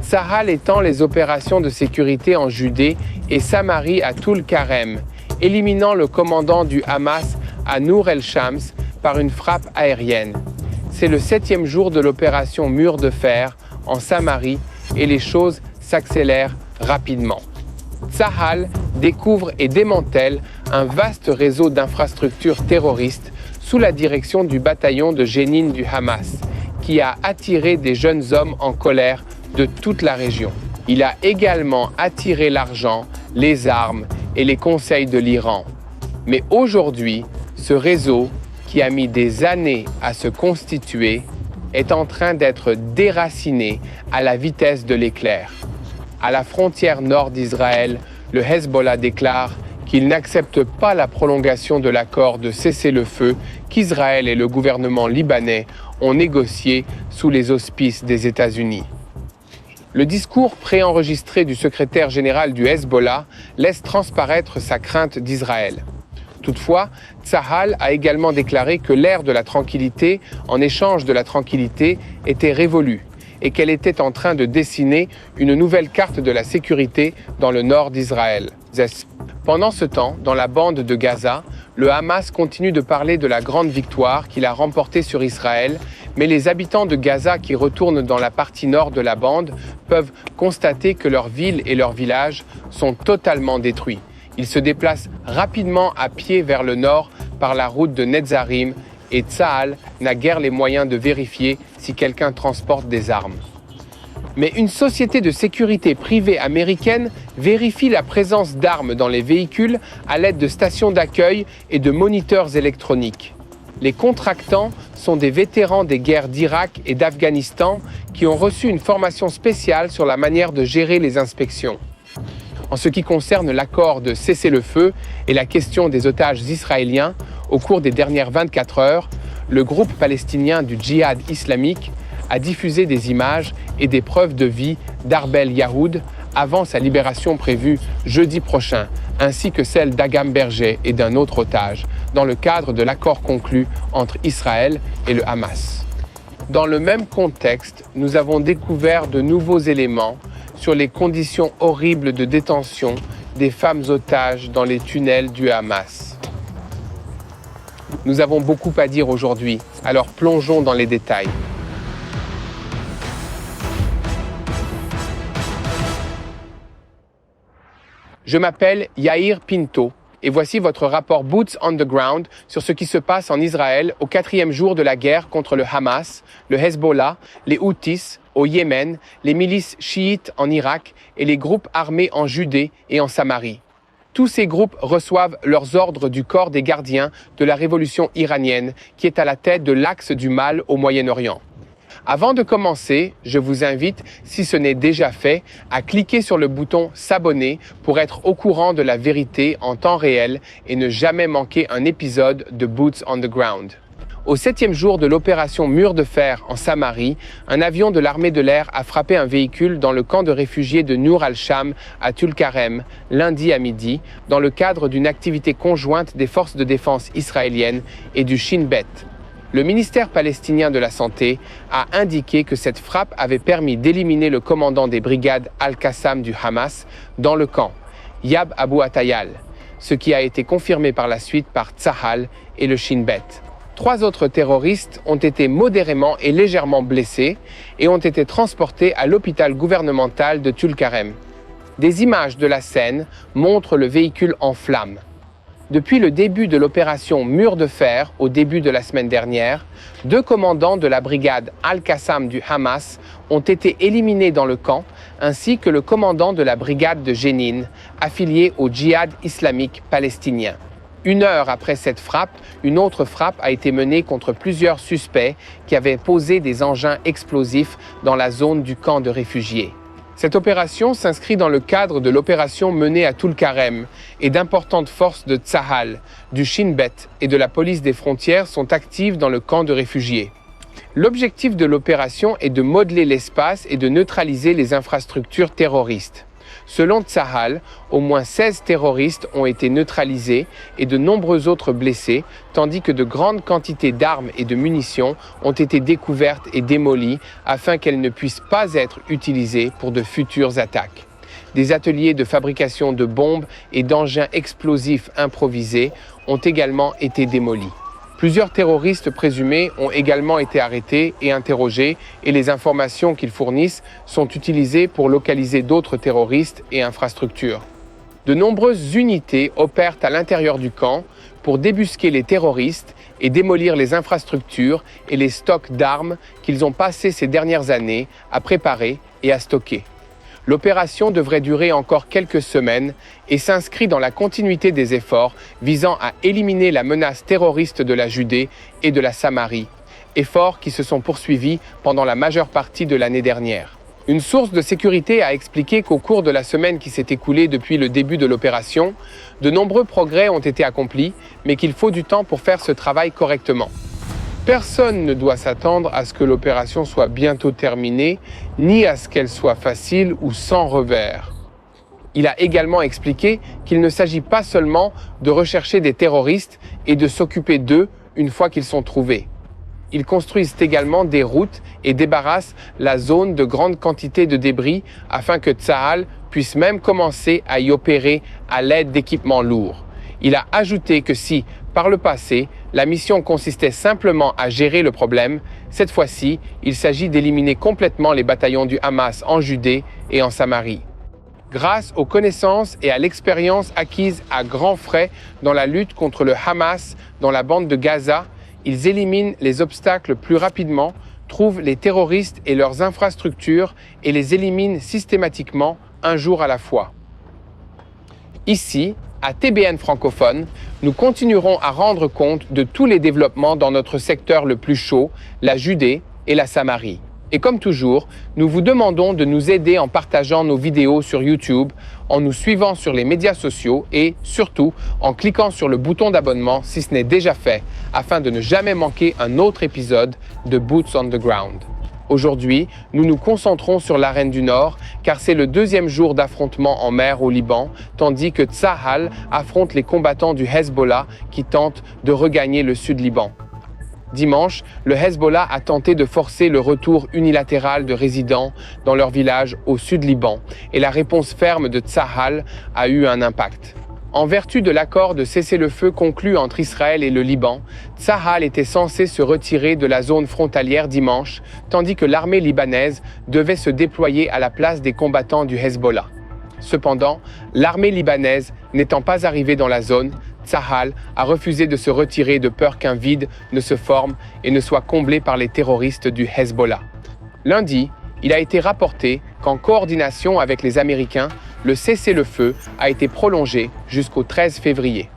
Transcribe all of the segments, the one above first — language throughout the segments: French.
Tsahal étend les opérations de sécurité en Judée et Samarie à Toul-Karem, éliminant le commandant du Hamas à Nour el-Shams par une frappe aérienne. C'est le 7e jour de l'opération Mur de Fer en Samarie et les choses s'accélèrent rapidement. Tsahal découvre et démantèle un vaste réseau d'infrastructures terroristes sous la direction du bataillon de Jénine du Hamas, qui a attiré des jeunes hommes en colère de toute la région. Il a également attiré l'argent, les armes et les conseils de l'Iran. Mais aujourd'hui, ce réseau, qui a mis des années à se constituer, est en train d'être déraciné à la vitesse de l'éclair. À la frontière nord d'Israël, le Hezbollah déclare qu'il n'accepte pas la prolongation de l'accord de cessez-le-feu qu'Israël et le gouvernement libanais ont négocié sous les auspices des États-Unis. Le discours préenregistré du secrétaire général du Hezbollah laisse transparaître sa crainte d'Israël. Toutefois, Tsahal a également déclaré que l'ère de la tranquillité, en échange de la tranquillité, était révolue et qu'elle était en train de dessiner une nouvelle carte de la sécurité dans le nord d'Israël. Pendant ce temps, dans la bande de Gaza, le Hamas continue de parler de la grande victoire qu'il a remportée sur Israël, mais les habitants de Gaza qui retournent dans la partie nord de la bande peuvent constater que leurs villes et leurs villages sont totalement détruits. Ils se déplacent rapidement à pied vers le nord par la route de Netzarim et Tsahal n'a guère les moyens de vérifier si quelqu'un transporte des armes. Mais une société de sécurité privée américaine vérifie la présence d'armes dans les véhicules à l'aide de stations d'accueil et de moniteurs électroniques. Les contractants sont des vétérans des guerres d'Irak et d'Afghanistan qui ont reçu une formation spéciale sur la manière de gérer les inspections. En ce qui concerne l'accord de cessez-le-feu et la question des otages israéliens, au cours des dernières 24 heures, le groupe palestinien du djihad islamique a diffusé des images et des preuves de vie d'Arbel Yahoud avant sa libération prévue jeudi prochain, ainsi que celle d'Agam Berger et d'un autre otage, dans le cadre de l'accord conclu entre Israël et le Hamas. Dans le même contexte, nous avons découvert de nouveaux éléments sur les conditions horribles de détention des femmes otages dans les tunnels du Hamas. Nous avons beaucoup à dire aujourd'hui, alors plongeons dans les détails. Je m'appelle Yair Pinto et voici votre rapport Boots on the Ground sur ce qui se passe en Israël au 4e jour de la guerre contre le Hamas, le Hezbollah, les Houthis au Yémen, les milices chiites en Irak et les groupes armés en Judée et en Samarie. Tous ces groupes reçoivent leurs ordres du corps des gardiens de la révolution iranienne qui est à la tête de l'axe du mal au Moyen-Orient. Avant de commencer, je vous invite, si ce n'est déjà fait, à cliquer sur le bouton s'abonner pour être au courant de la vérité en temps réel et ne jamais manquer un épisode de Boots on the Ground. Au 7e jour de l'opération Mur de Fer en Samarie, un avion de l'armée de l'air a frappé un véhicule dans le camp de réfugiés de Nour al-Sham à Toul-Karem, lundi à midi, dans le cadre d'une activité conjointe des forces de défense israéliennes et du Shin Bet. Le ministère palestinien de la Santé a indiqué que cette frappe avait permis d'éliminer le commandant des brigades Al-Qassam du Hamas dans le camp, Yab Abu Atayal, ce qui a été confirmé par la suite par Tsahal et le Shin Bet. 3 autres terroristes ont été modérément et légèrement blessés et ont été transportés à l'hôpital gouvernemental de Toul-Karem. Des images de la scène montrent le véhicule en flammes. Depuis le début de l'opération Mur de Fer, au début de la semaine dernière, 2 commandants de la brigade Al-Qassam du Hamas ont été éliminés dans le camp, ainsi que le commandant de la brigade de Jénine, affilié au djihad islamique palestinien. 1 heure après cette frappe, une autre frappe a été menée contre plusieurs suspects qui avaient posé des engins explosifs dans la zone du camp de réfugiés. Cette opération s'inscrit dans le cadre de l'opération menée à Toul-Karem et d'importantes forces de Tsahal, du Shin Bet et de la police des frontières sont actives dans le camp de réfugiés. L'objectif de l'opération est de modeler l'espace et de neutraliser les infrastructures terroristes. Selon Tsahal, au moins 16 terroristes ont été neutralisés et de nombreux autres blessés, tandis que de grandes quantités d'armes et de munitions ont été découvertes et démolies afin qu'elles ne puissent pas être utilisées pour de futures attaques. Des ateliers de fabrication de bombes et d'engins explosifs improvisés ont également été démolis. Plusieurs terroristes présumés ont également été arrêtés et interrogés et les informations qu'ils fournissent sont utilisées pour localiser d'autres terroristes et infrastructures. De nombreuses unités opèrent à l'intérieur du camp pour débusquer les terroristes et démolir les infrastructures et les stocks d'armes qu'ils ont passé ces dernières années à préparer et à stocker. L'opération devrait durer encore quelques semaines et s'inscrit dans la continuité des efforts visant à éliminer la menace terroriste de la Judée et de la Samarie, efforts qui se sont poursuivis pendant la majeure partie de l'année dernière. Une source de sécurité a expliqué qu'au cours de la semaine qui s'est écoulée depuis le début de l'opération, de nombreux progrès ont été accomplis, mais qu'il faut du temps pour faire ce travail correctement. Personne ne doit s'attendre à ce que l'opération soit bientôt terminée, ni à ce qu'elle soit facile ou sans revers. Il a également expliqué qu'il ne s'agit pas seulement de rechercher des terroristes et de s'occuper d'eux une fois qu'ils sont trouvés. Ils construisent également des routes et débarrassent la zone de grandes quantités de débris afin que Tsahal puisse même commencer à y opérer à l'aide d'équipements lourds. Il a ajouté que si, par le passé, la mission consistait simplement à gérer le problème, cette fois-ci, il s'agit d'éliminer complètement les bataillons du Hamas en Judée et en Samarie. Grâce aux connaissances et à l'expérience acquises à grands frais dans la lutte contre le Hamas dans la bande de Gaza, ils éliminent les obstacles plus rapidement, trouvent les terroristes et leurs infrastructures et les éliminent systématiquement un jour à la fois. Ici, à TBN francophone, nous continuerons à rendre compte de tous les développements dans notre secteur le plus chaud, la Judée et la Samarie. Et comme toujours, nous vous demandons de nous aider en partageant nos vidéos sur YouTube, en nous suivant sur les médias sociaux et, surtout, en cliquant sur le bouton d'abonnement si ce n'est déjà fait, afin de ne jamais manquer un autre épisode de Boots on the Ground. Aujourd'hui, nous nous concentrons sur l'arène du Nord, car c'est le deuxième jour d'affrontement en mer au Liban, tandis que Tsahal affronte les combattants du Hezbollah qui tentent de regagner le sud Liban. Dimanche, le Hezbollah a tenté de forcer le retour unilatéral de résidents dans leur village au sud Liban, et la réponse ferme de Tsahal a eu un impact. En vertu de l'accord de cessez-le-feu conclu entre Israël et le Liban, Tsahal était censé se retirer de la zone frontalière dimanche, tandis que l'armée libanaise devait se déployer à la place des combattants du Hezbollah. Cependant, l'armée libanaise n'étant pas arrivée dans la zone, Tsahal a refusé de se retirer de peur qu'un vide ne se forme et ne soit comblé par les terroristes du Hezbollah. Lundi, il a été rapporté qu'en coordination avec les Américains, le cessez-le-feu a été prolongé jusqu'au 13 février.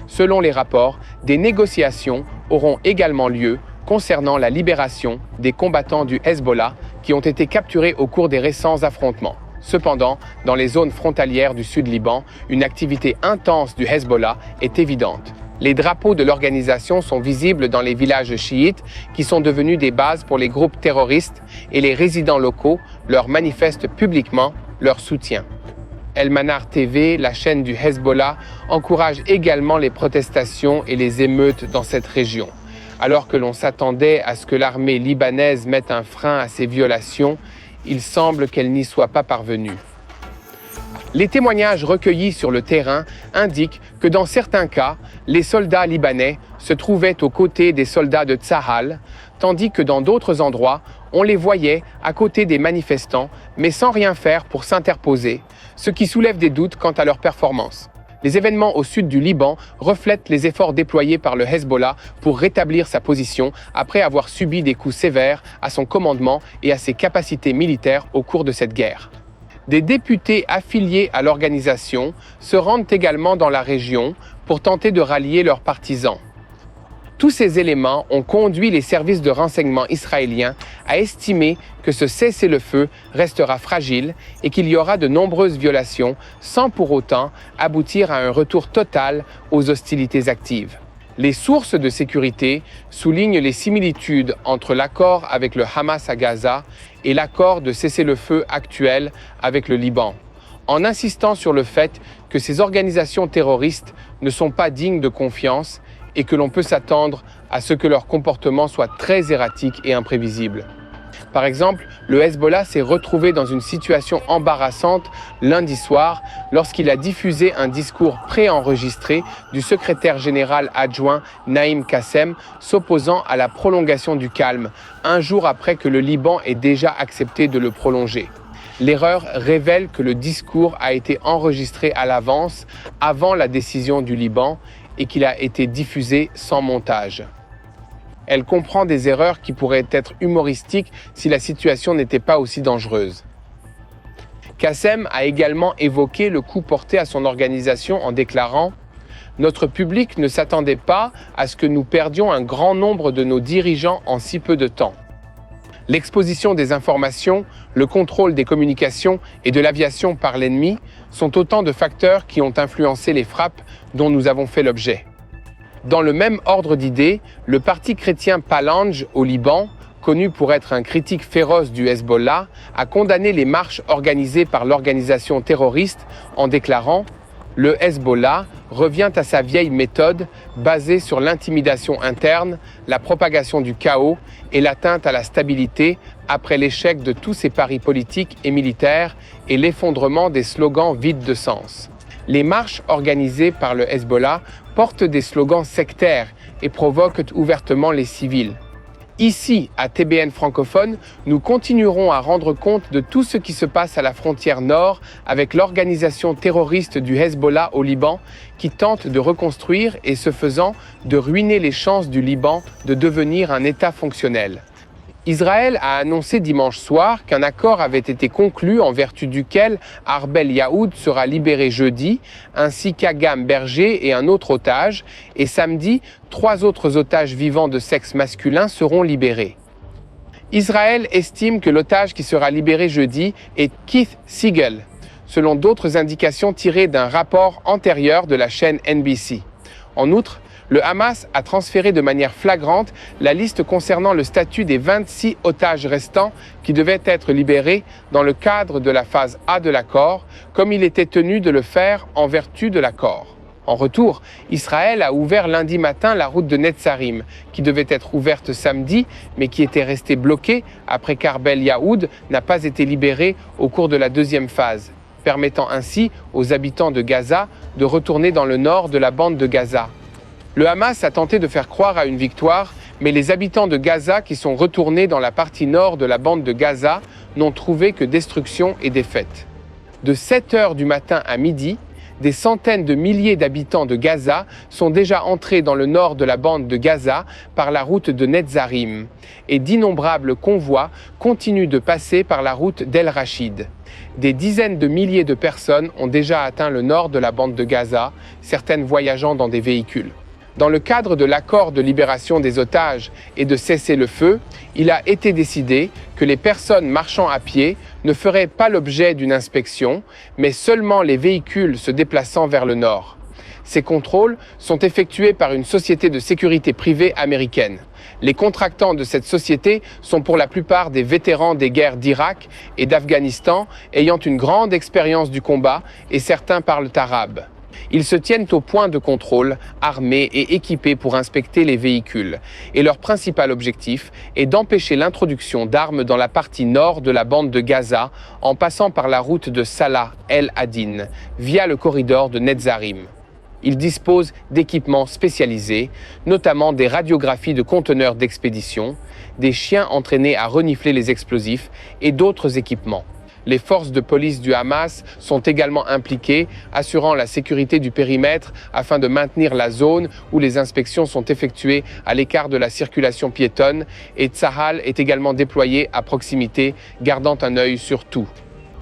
Selon les rapports, des négociations auront également lieu concernant la libération des combattants du Hezbollah qui ont été capturés au cours des récents affrontements. Cependant, dans les zones frontalières du sud Liban, une activité intense du Hezbollah est évidente. Les drapeaux de l'organisation sont visibles dans les villages chiites qui sont devenus des bases pour les groupes terroristes et les résidents locaux leur manifestent publiquement leur soutien. El Manar TV, la chaîne du Hezbollah, encourage également les protestations et les émeutes dans cette région. Alors que l'on s'attendait à ce que l'armée libanaise mette un frein à ces violations, il semble qu'elle n'y soit pas parvenue. Les témoignages recueillis sur le terrain indiquent que dans certains cas, les soldats libanais se trouvaient aux côtés des soldats de Tsahal, tandis que dans d'autres endroits, on les voyait à côté des manifestants, mais sans rien faire pour s'interposer, ce qui soulève des doutes quant à leur performance. Les événements au sud du Liban reflètent les efforts déployés par le Hezbollah pour rétablir sa position après avoir subi des coups sévères à son commandement et à ses capacités militaires au cours de cette guerre. Des députés affiliés à l'organisation se rendent également dans la région pour tenter de rallier leurs partisans. Tous ces éléments ont conduit les services de renseignement israéliens à estimer que ce cessez-le-feu restera fragile et qu'il y aura de nombreuses violations sans pour autant aboutir à un retour total aux hostilités actives. Les sources de sécurité soulignent les similitudes entre l'accord avec le Hamas à Gaza et l'accord de cessez-le-feu actuel avec le Liban. en insistant sur le fait que ces organisations terroristes ne sont pas dignes de confiance et que l'on peut s'attendre à ce que leur comportement soit très erratique et imprévisible. Par exemple, le Hezbollah s'est retrouvé dans une situation embarrassante lundi soir lorsqu'il a diffusé un discours préenregistré du secrétaire général adjoint Naïm Qassem s'opposant à la prolongation du calme, un jour après que le Liban ait déjà accepté de le prolonger. L'erreur révèle que le discours a été enregistré à l'avance, avant la décision du Liban, et qu'il a été diffusé sans montage. Elle comprend des erreurs qui pourraient être humoristiques si la situation n'était pas aussi dangereuse. Qassem a également évoqué le coup porté à son organisation en déclarant « Notre public ne s'attendait pas à ce que nous perdions un grand nombre de nos dirigeants en si peu de temps. L'exposition des informations, le contrôle des communications et de l'aviation par l'ennemi sont autant de facteurs qui ont influencé les frappes dont nous avons fait l'objet. » Dans le même ordre d'idées, le parti chrétien Phalange au Liban, connu pour être un critique féroce du Hezbollah, a condamné les marches organisées par l'organisation terroriste en déclarant « Le Hezbollah revient à sa vieille méthode basée sur l'intimidation interne, la propagation du chaos et l'atteinte à la stabilité après l'échec de tous ses paris politiques et militaires et l'effondrement des slogans vides de sens. » Les marches organisées par le Hezbollah portent des slogans sectaires et provoquent ouvertement les civils. Ici, à TBN francophone, nous continuerons à rendre compte de tout ce qui se passe à la frontière nord avec l'organisation terroriste du Hezbollah au Liban qui tente de reconstruire et, ce faisant, de ruiner les chances du Liban de devenir un État fonctionnel. Israël a annoncé dimanche soir qu'un accord avait été conclu en vertu duquel Arbel Yaoud sera libéré jeudi, ainsi qu'Agam Berger et un autre otage, et samedi, 3 autres otages vivants de sexe masculin seront libérés. Israël estime que l'otage qui sera libéré jeudi est Keith Siegel, selon d'autres indications tirées d'un rapport antérieur de la chaîne NBC. En outre, le Hamas a transféré de manière flagrante la liste concernant le statut des 26 otages restants qui devaient être libérés dans le cadre de la phase A de l'accord, comme il était tenu de le faire en vertu de l'accord. En retour, Israël a ouvert lundi matin la route de Netzarim, qui devait être ouverte samedi, mais qui était restée bloquée après qu'Arbel Yaoud n'a pas été libéré au cours de la deuxième phase, permettant ainsi aux habitants de Gaza de retourner dans le nord de la bande de Gaza. Le Hamas a tenté de faire croire à une victoire, mais les habitants de Gaza qui sont retournés dans la partie nord de la bande de Gaza n'ont trouvé que destruction et défaite. De 7h du matin à midi, des centaines de milliers d'habitants de Gaza sont déjà entrés dans le nord de la bande de Gaza par la route de Netzarim, et d'innombrables convois continuent de passer par la route d'El Rachid. Des dizaines de milliers de personnes ont déjà atteint le nord de la bande de Gaza, certaines voyageant dans des véhicules. Dans le cadre de l'accord de libération des otages et de cessez-le-feu, il a été décidé que les personnes marchant à pied ne feraient pas l'objet d'une inspection, mais seulement les véhicules se déplaçant vers le nord. Ces contrôles sont effectués par une société de sécurité privée américaine. Les contractants de cette société sont pour la plupart des vétérans des guerres d'Irak et d'Afghanistan ayant une grande expérience du combat et certains parlent arabe. Ils se tiennent au point de contrôle, armés et équipés pour inspecter les véhicules. Et leur principal objectif est d'empêcher l'introduction d'armes dans la partie nord de la bande de Gaza en passant par la route de Salah el-Adin, via le corridor de Netzarim. Ils disposent d'équipements spécialisés, notamment des radiographies de conteneurs d'expédition, des chiens entraînés à renifler les explosifs et d'autres équipements. Les forces de police du Hamas sont également impliquées, assurant la sécurité du périmètre afin de maintenir la zone où les inspections sont effectuées à l'écart de la circulation piétonne, et Tsahal est également déployé à proximité, gardant un œil sur tout.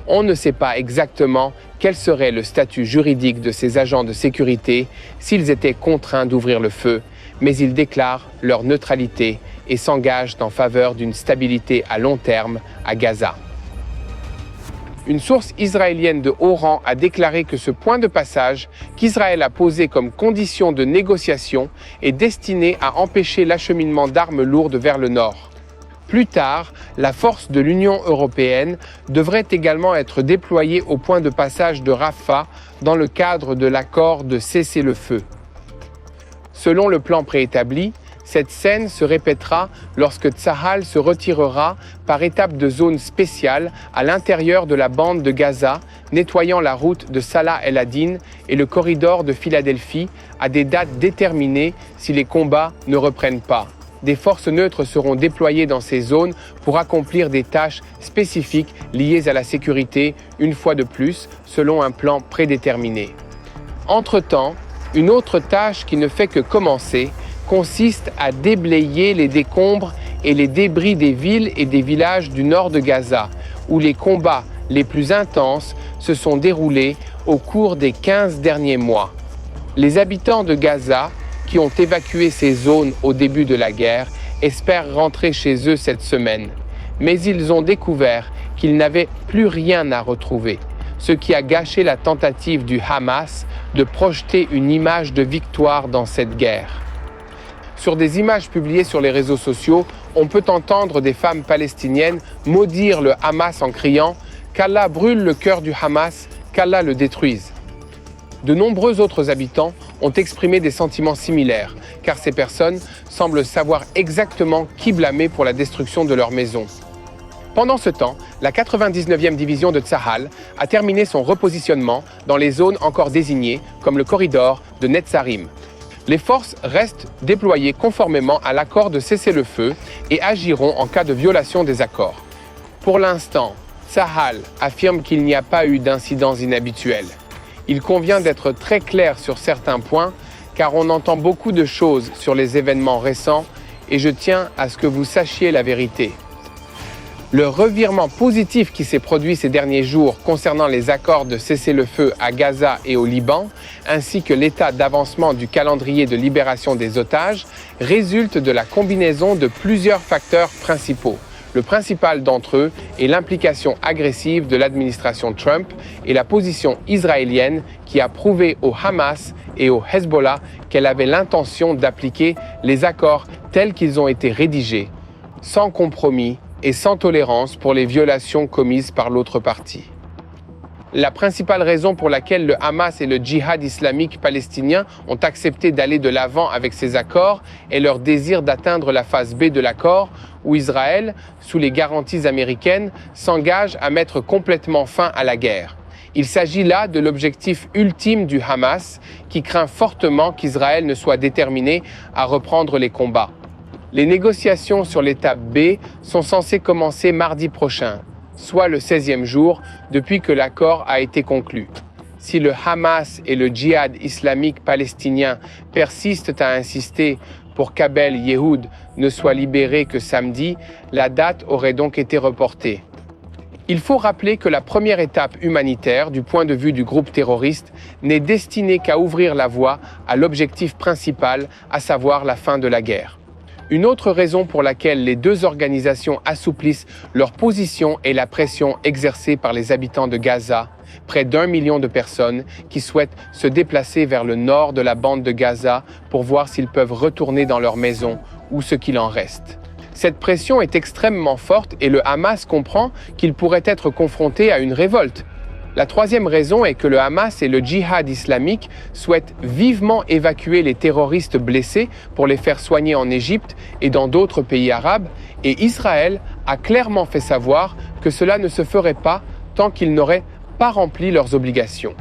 On ne sait pas exactement quel serait le statut juridique de ces agents de sécurité s'ils étaient contraints d'ouvrir le feu, mais ils déclarent leur neutralité et s'engagent en faveur d'une stabilité à long terme à Gaza. Une source israélienne de haut rang a déclaré que ce point de passage qu'Israël a posé comme condition de négociation est destiné à empêcher l'acheminement d'armes lourdes vers le nord. Plus tard, la force de l'Union européenne devrait également être déployée au point de passage de Rafah dans le cadre de l'accord de cessez-le-feu. Selon le plan préétabli, cette scène se répétera lorsque Tsahal se retirera par étapes de zones spéciales à l'intérieur de la bande de Gaza, nettoyant la route de Salah el-Adin et le corridor de Philadelphie à des dates déterminées si les combats ne reprennent pas. Des forces neutres seront déployées dans ces zones pour accomplir des tâches spécifiques liées à la sécurité, une fois de plus, selon un plan prédéterminé. Entre-temps, une autre tâche qui ne fait que commencer consiste à déblayer les décombres et les débris des villes et des villages du nord de Gaza, où les combats les plus intenses se sont déroulés au cours des 15 derniers mois. Les habitants de Gaza, qui ont évacué ces zones au début de la guerre, espèrent rentrer chez eux cette semaine. Mais ils ont découvert qu'ils n'avaient plus rien à retrouver, ce qui a gâché la tentative du Hamas de projeter une image de victoire dans cette guerre. Sur des images publiées sur les réseaux sociaux, on peut entendre des femmes palestiniennes maudire le Hamas en criant « qu'Allah brûle le cœur du Hamas, qu'Allah le détruise ». De nombreux autres habitants ont exprimé des sentiments similaires, car ces personnes semblent savoir exactement qui blâmer pour la destruction de leur maison. Pendant ce temps, la 99e division de Tsahal a terminé son repositionnement dans les zones encore désignées, comme le corridor de Netzarim. Les forces restent déployées conformément à l'accord de cessez-le-feu et agiront en cas de violation des accords. Pour l'instant, Tsahal affirme qu'il n'y a pas eu d'incidents inhabituels. Il convient d'être très clair sur certains points, car on entend beaucoup de choses sur les événements récents et je tiens à ce que vous sachiez la vérité. Le revirement positif qui s'est produit ces derniers jours concernant les accords de cessez-le-feu à Gaza et au Liban, ainsi que l'état d'avancement du calendrier de libération des otages, résulte de la combinaison de plusieurs facteurs principaux. Le principal d'entre eux est l'implication agressive de l'administration Trump et la position israélienne qui a prouvé au Hamas et au Hezbollah qu'elle avait l'intention d'appliquer les accords tels qu'ils ont été rédigés, sans compromis et sans tolérance pour les violations commises par l'autre partie. La principale raison pour laquelle le Hamas et le djihad islamique palestinien ont accepté d'aller de l'avant avec ces accords est leur désir d'atteindre la phase B de l'accord, où Israël, sous les garanties américaines, s'engage à mettre complètement fin à la guerre. Il s'agit là de l'objectif ultime du Hamas, qui craint fortement qu'Israël ne soit déterminé à reprendre les combats. Les négociations sur l'étape B sont censées commencer mardi prochain, soit le 16e jour depuis que l'accord a été conclu. Si le Hamas et le djihad islamique palestinien persistent à insister pour qu'Abel Yehoud ne soit libéré que samedi, la date aurait donc été reportée. Il faut rappeler que la première étape humanitaire, du point de vue du groupe terroriste, n'est destinée qu'à ouvrir la voie à l'objectif principal, à savoir la fin de la guerre. Une autre raison pour laquelle les deux organisations assouplissent leur position est la pression exercée par les habitants de Gaza, près d'1 million de personnes qui souhaitent se déplacer vers le nord de la bande de Gaza pour voir s'ils peuvent retourner dans leur maison ou ce qu'il en reste. Cette pression est extrêmement forte et le Hamas comprend qu'il pourrait être confronté à une révolte. La troisième raison est que le Hamas et le djihad islamique souhaitent vivement évacuer les terroristes blessés pour les faire soigner en Égypte et dans d'autres pays arabes, et Israël a clairement fait savoir que cela ne se ferait pas tant qu'ils n'auraient pas rempli leurs obligations.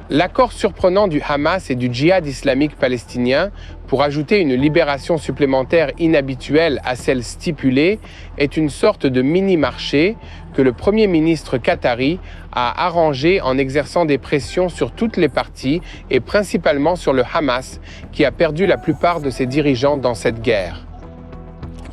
L'accord surprenant du Hamas et du djihad islamique palestinien pour ajouter une libération supplémentaire inhabituelle à celle stipulée est une sorte de mini-marché que le Premier ministre qatari a arrangé en exerçant des pressions sur toutes les parties et principalement sur le Hamas qui a perdu la plupart de ses dirigeants dans cette guerre.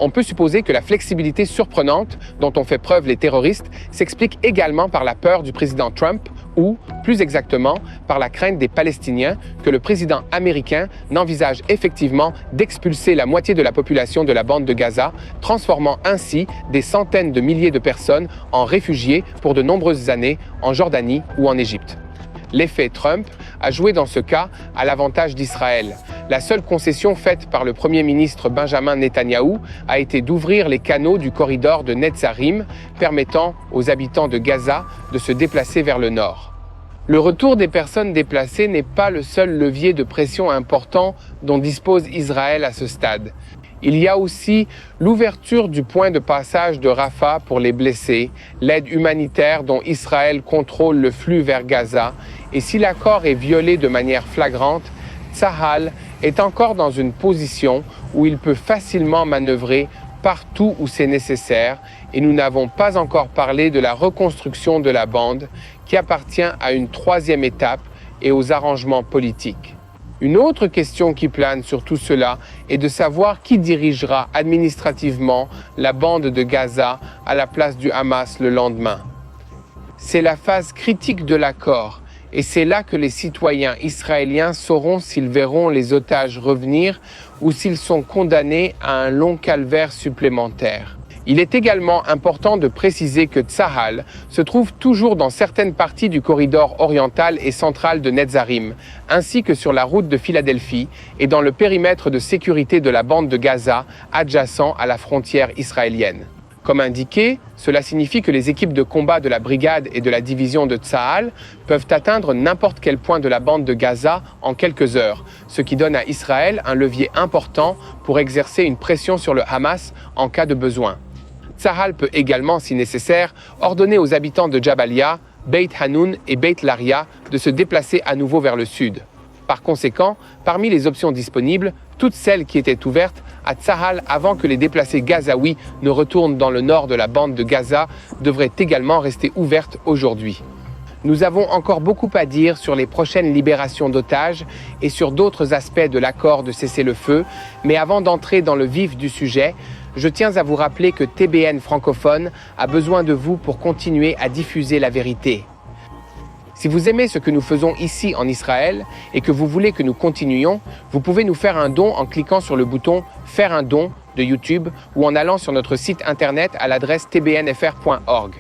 On peut supposer que la flexibilité surprenante dont ont fait preuve les terroristes s'explique également par la peur du président Trump ou, plus exactement, par la crainte des Palestiniens que le président américain n'envisage effectivement d'expulser la moitié de la population de la bande de Gaza, transformant ainsi des centaines de milliers de personnes en réfugiés pour de nombreuses années en Jordanie ou en Égypte. L'effet Trump a joué dans ce cas à l'avantage d'Israël, La seule concession faite par le Premier ministre Benjamin Netanyahou a été d'ouvrir les canaux du corridor de Netzarim, permettant aux habitants de Gaza de se déplacer vers le nord. Le retour des personnes déplacées n'est pas le seul levier de pression important dont dispose Israël à ce stade. Il y a aussi l'ouverture du point de passage de Rafah pour les blessés, l'aide humanitaire dont Israël contrôle le flux vers Gaza, et si l'accord est violé de manière flagrante, Tsahal est encore dans une position où il peut facilement manœuvrer partout où c'est nécessaire, et nous n'avons pas encore parlé de la reconstruction de la bande qui appartient à une troisième étape et aux arrangements politiques. Une autre question qui plane sur tout cela est de savoir qui dirigera administrativement la bande de Gaza à la place du Hamas le lendemain. C'est la phase critique de l'accord, et c'est là que les citoyens israéliens sauront s'ils verront les otages revenir ou s'ils sont condamnés à un long calvaire supplémentaire. Il est également important de préciser que Tsahal se trouve toujours dans certaines parties du corridor oriental et central de Netzarim, ainsi que sur la route de Philadelphie et dans le périmètre de sécurité de la bande de Gaza adjacent à la frontière israélienne. Comme indiqué, cela signifie que les équipes de combat de la brigade et de la division de Tsahal peuvent atteindre n'importe quel point de la bande de Gaza en quelques heures, ce qui donne à Israël un levier important pour exercer une pression sur le Hamas en cas de besoin. Tsahal peut également, si nécessaire, ordonner aux habitants de Jabalia, Beit Hanoun et Beit Laria de se déplacer à nouveau vers le sud. Par conséquent, parmi les options disponibles, toutes celles qui étaient ouvertes à Tsahal avant que les déplacés gazaouis ne retournent dans le nord de la bande de Gaza devraient également rester ouvertes aujourd'hui. Nous avons encore beaucoup à dire sur les prochaines libérations d'otages et sur d'autres aspects de l'accord de cessez-le-feu, mais avant d'entrer dans le vif du sujet, je tiens à vous rappeler que TBN francophone a besoin de vous pour continuer à diffuser la vérité. Si vous aimez ce que nous faisons ici en Israël et que vous voulez que nous continuions, vous pouvez nous faire un don en cliquant sur le bouton « Faire un don » de YouTube ou en allant sur notre site internet à l'adresse tbnfr.org.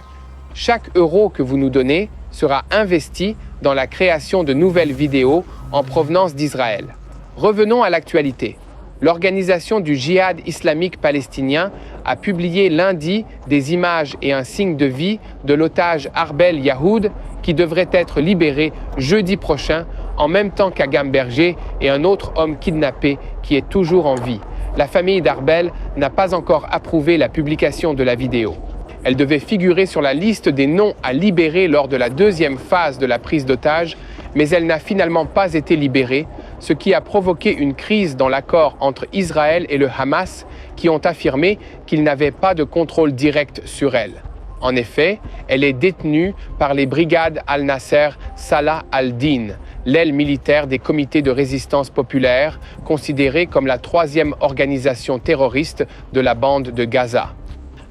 Chaque euro que vous nous donnez sera investi dans la création de nouvelles vidéos en provenance d'Israël. Revenons à l'actualité. L'organisation du djihad islamique palestinien a publié lundi des images et un signe de vie de l'otage Arbel Yahoud qui devrait être libéré jeudi prochain en même temps qu'Agam Berger et un autre homme kidnappé qui est toujours en vie. La famille d'Arbel n'a pas encore approuvé la publication de la vidéo. Elle devait figurer sur la liste des noms à libérer lors de la deuxième phase de la prise d'otage, mais elle n'a finalement pas été libérée, ce qui a provoqué une crise dans l'accord entre Israël et le Hamas, qui ont affirmé qu'ils n'avaient pas de contrôle direct sur elle. En effet, elle est détenue par les brigades Al-Nasser Salah al-Din, l'aile militaire des comités de résistance populaire, considérée comme la troisième organisation terroriste de la bande de Gaza.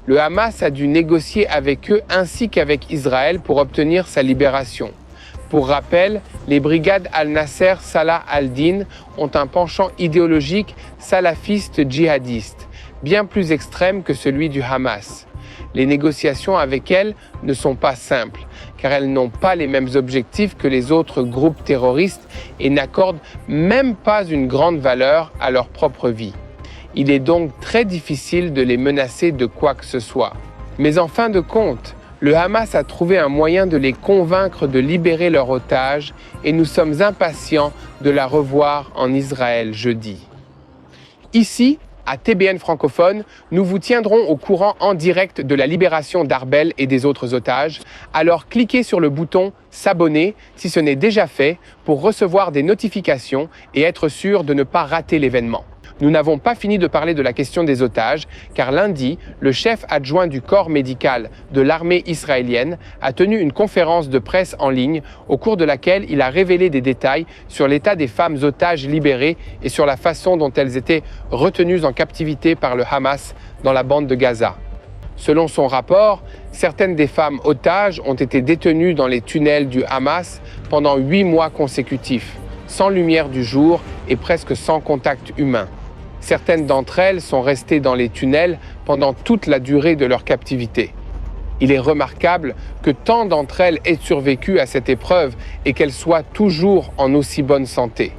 Le Hamas a dû négocier avec eux ainsi qu'avec Israël pour obtenir sa libération. Pour rappel, les brigades Al-Nasser Salah al-Din ont un penchant idéologique salafiste djihadiste, bien plus extrême que celui du Hamas. Les négociations avec elles ne sont pas simples, car elles n'ont pas les mêmes objectifs que les autres groupes terroristes et n'accordent même pas une grande valeur à leur propre vie. Il est donc très difficile de les menacer de quoi que ce soit. Mais en fin de compte, le Hamas a trouvé un moyen de les convaincre de libérer leur otage et nous sommes impatients de la revoir en Israël jeudi. Ici, à TBN francophone, nous vous tiendrons au courant en direct de la libération d'Arbel et des autres otages. Alors cliquez sur le bouton « S'abonner » si ce n'est déjà fait pour recevoir des notifications et être sûr de ne pas rater l'événement. Nous n'avons pas fini de parler de la question des otages, car lundi, le chef adjoint du corps médical de l'armée israélienne a tenu une conférence de presse en ligne au cours de laquelle il a révélé des détails sur l'état des femmes otages libérées et sur la façon dont elles étaient retenues en captivité par le Hamas dans la bande de Gaza. Selon son rapport, certaines des femmes otages ont été détenues dans les tunnels du Hamas pendant 8 mois consécutifs, sans lumière du jour et presque sans contact humain. Certaines d'entre elles sont restées dans les tunnels pendant toute la durée de leur captivité. Il est remarquable que tant d'entre elles aient survécu à cette épreuve et qu'elles soient toujours en aussi bonne santé.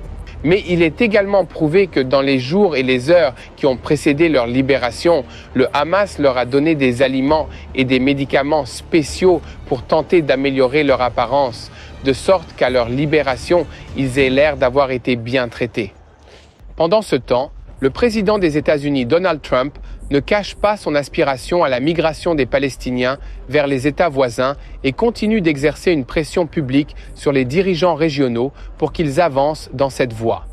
Mais il est également prouvé que dans les jours et les heures qui ont précédé leur libération, le Hamas leur a donné des aliments et des médicaments spéciaux pour tenter d'améliorer leur apparence, de sorte qu'à leur libération, ils aient l'air d'avoir été bien traités. Pendant ce temps, le président des États-Unis, Donald Trump, ne cache pas son aspiration à la migration des Palestiniens vers les États voisins et continue d'exercer une pression publique sur les dirigeants régionaux pour qu'ils avancent dans cette voie.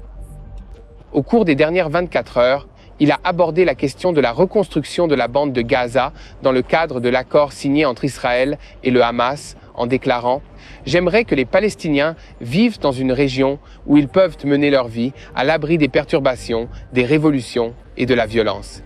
Au cours des dernières 24 heures, il a abordé la question de la reconstruction de la bande de Gaza dans le cadre de l'accord signé entre Israël et le Hamas, en déclarant « J'aimerais que les Palestiniens vivent dans une région où ils peuvent mener leur vie à l'abri des perturbations, des révolutions et de la violence. »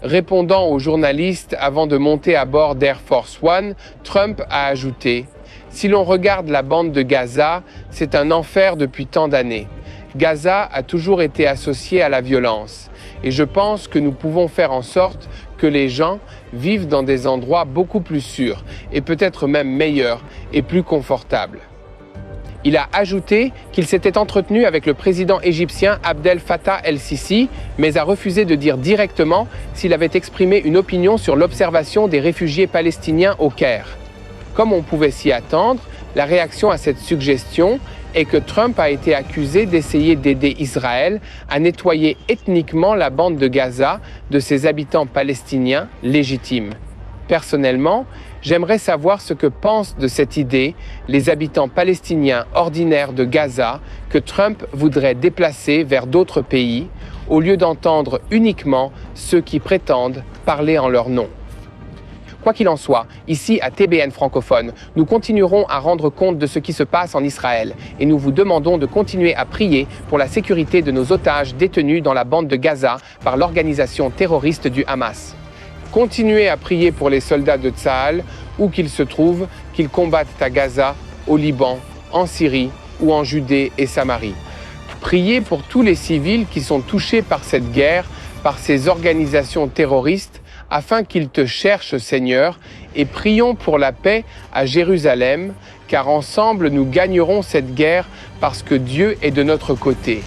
Répondant aux journalistes avant de monter à bord d'Air Force One, Trump a ajouté « Si l'on regarde la bande de Gaza, c'est un enfer depuis tant d'années. Gaza a toujours été associé à la violence. Et je pense que nous pouvons faire en sorte que les gens vivent dans des endroits beaucoup plus sûrs et peut-être même meilleurs et plus confortables. » Il a ajouté qu'il s'était entretenu avec le président égyptien Abdel Fattah el-Sisi, mais a refusé de dire directement s'il avait exprimé une opinion sur l'observation des réfugiés palestiniens au Caire. Comme on pouvait s'y attendre, la réaction à cette suggestion est que Trump a été accusé d'essayer d'aider Israël à nettoyer ethniquement la bande de Gaza de ses habitants palestiniens légitimes. Personnellement, j'aimerais savoir ce que pensent de cette idée les habitants palestiniens ordinaires de Gaza que Trump voudrait déplacer vers d'autres pays, au lieu d'entendre uniquement ceux qui prétendent parler en leur nom. Quoi qu'il en soit, ici à TBN francophone, nous continuerons à rendre compte de ce qui se passe en Israël et nous vous demandons de continuer à prier pour la sécurité de nos otages détenus dans la bande de Gaza par l'organisation terroriste du Hamas. Continuez à prier pour les soldats de Tsahal, où qu'ils se trouvent, qu'ils combattent à Gaza, au Liban, en Syrie ou en Judée et Samarie. Priez pour tous les civils qui sont touchés par cette guerre, par ces organisations terroristes, afin qu'ils te cherchent, Seigneur, et prions pour la paix à Jérusalem, car ensemble nous gagnerons cette guerre parce que Dieu est de notre côté.